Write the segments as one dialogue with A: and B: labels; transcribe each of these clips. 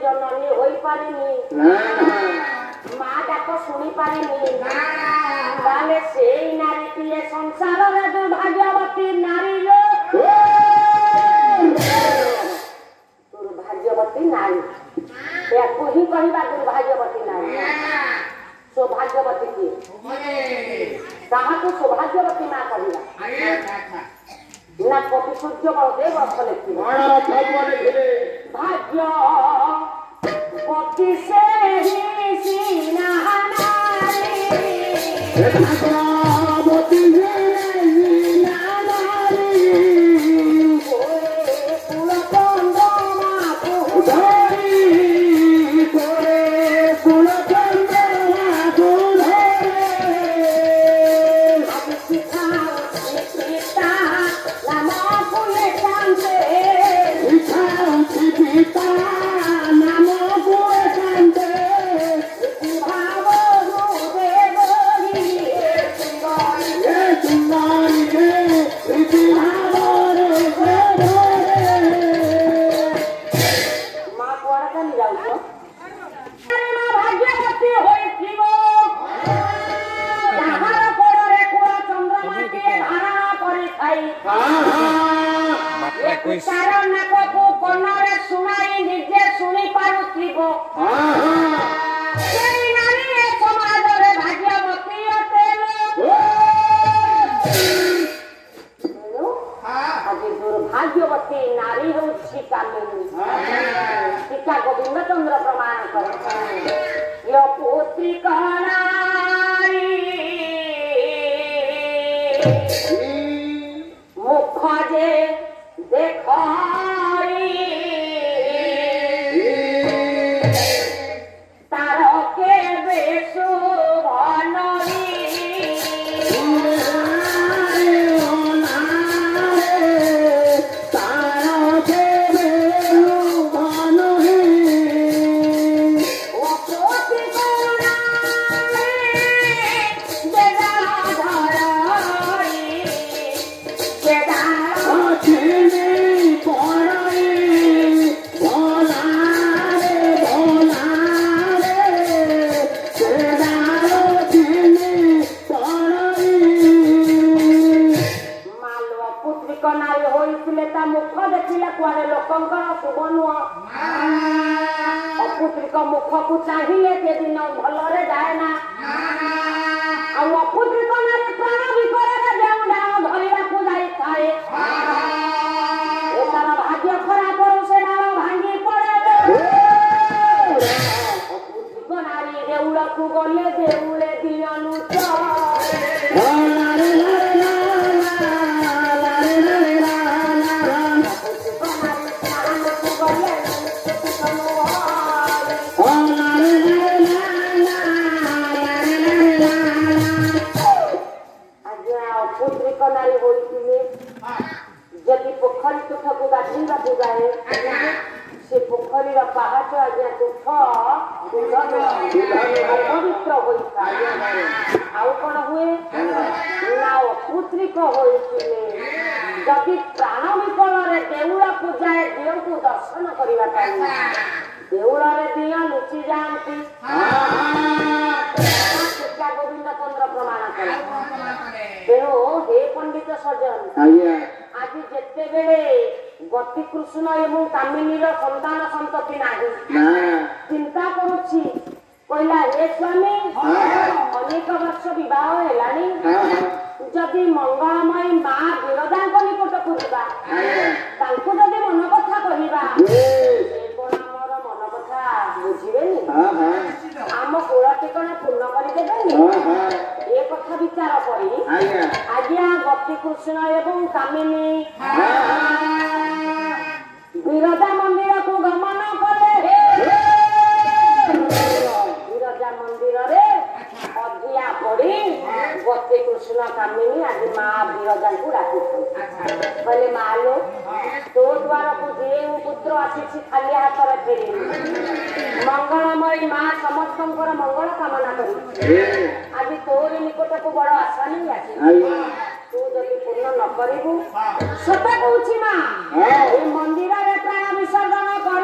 A: जननी होई पारिनी माँ डाक शुणी पारिनी ताले सेई नारी टीए संसार रे दुर्भाग्यवती नारी लो दुर्भाग्यवती नारी या कोही कहबा दुर्भाग्यवती नारी सौभाग्यवती की कहा को सौभाग्यवती माँ कहला ना कवि सूर्य बलदेव अर्थ लिखिले भाग्य पति से ही सीना नारी भाग्यवती सीना नारी कोरे कुल कंद माँ को धरी कोरे कुल कंद माँ को भाग्यवती नारी हो टीका गोविंद चंद्र प्रमाण कर पुत्री नारी मुख जे देख तार के बेसु अपुत्रिक मुख को चाहिए से दिन भलरे जाए ना अपुत्रिक नारी प्राण विकरे जो डाण धरवा को जाई थाए तार भाग्य खराब से डाण भांगी पड़े अपुत्रिक नारी देउल को गले देउले दियनु नारी होइतिले जदि पोखरी तुठ को गाधीबा को जाए से पोखरी रा पहाच आज्ञा तुठ पवित्र होइता आउ कोन हुए ना पुत्रिक होइतिले जदि प्राण विकल रे देउला को जाए देव को दर्शन करिवा पाई देउला रे दिया लुचि जानती गोविंद चंद्र प्रमाण करे तेणु हे पंडित सज्जन आज जेते बेले गति कृष्ण एवं कामिनी संतान संतति नाही चिंता करुछि कहला हे स्वामी अनेक वर्ष विवाह हेलानी जदि मंगलमयी माँ विरजा निकट को जीवा तांको जदि मन कथा कहवा मन कथा बुझिबेनी आम कुल टिकना पूर्ण करदेनी ए कथा विचार करी आज्ञा गति कृष्ण एवं कामिनी विरजा मंदिर को गमन कले विरजा मंदिर रे अधिया पड़ी गति कृष्ण कामिनी आज माँ विरजा को राखी कहले माँ लो तो द्वार को जे पुत्र आसी खाली हाथ रे फेरी मंगलमयी माँ समस्त मंगल कामना करी आज तोर निकट को बड़ आशा नहीं आसी तू जदि पूर्ण न करू सत कहूँ माँ मंदिर रे प्राण विसर्जन कर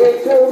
A: Goti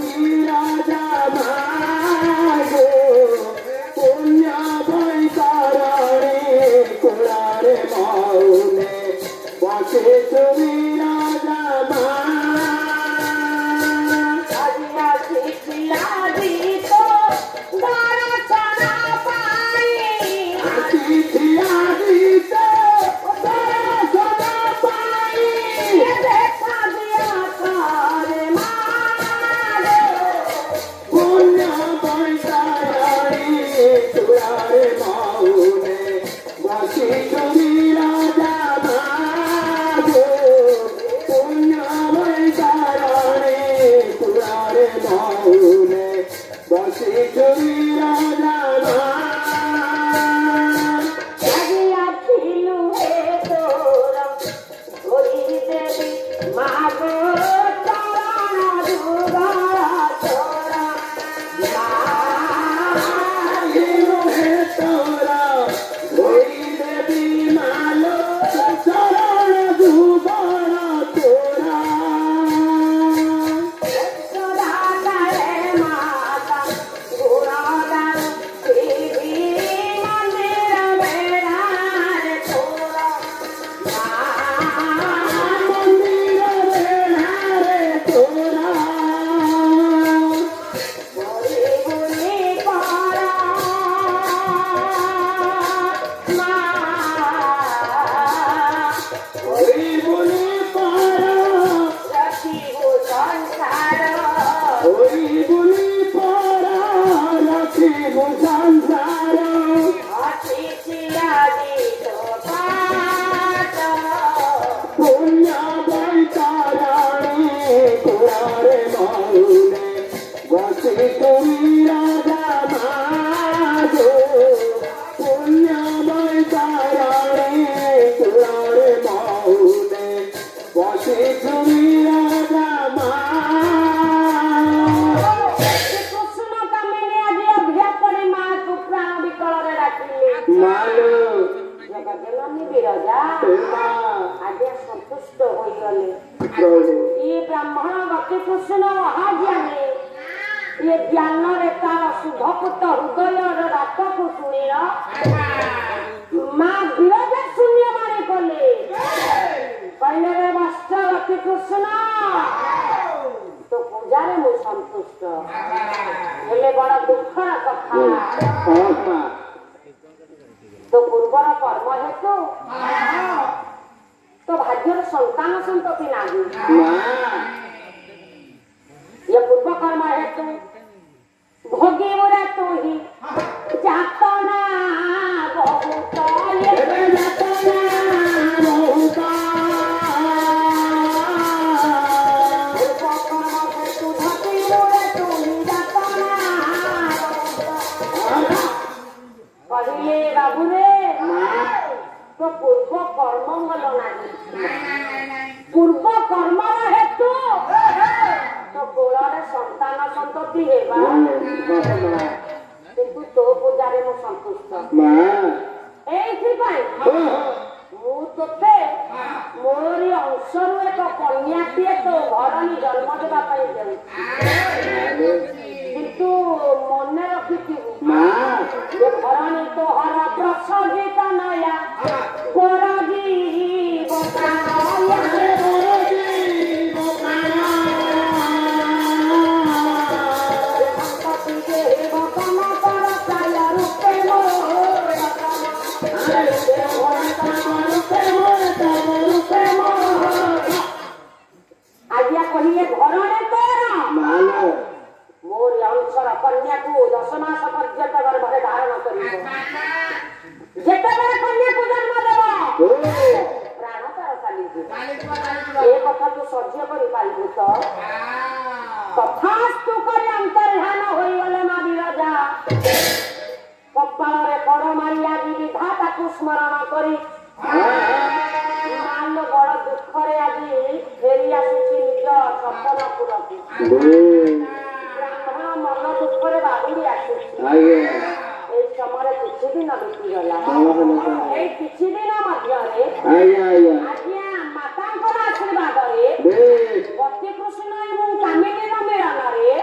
A: Krishna ଏବଂ କାମିନୀର ମିଳନରେ रे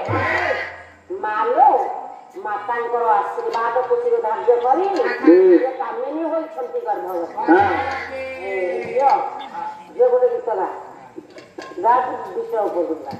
A: मालो मातांकर आशीर्वाद खुशी धार्य करी कामिनी होइछंती गर्भवती। जो गोटे गीत गा विषय उपयोगी।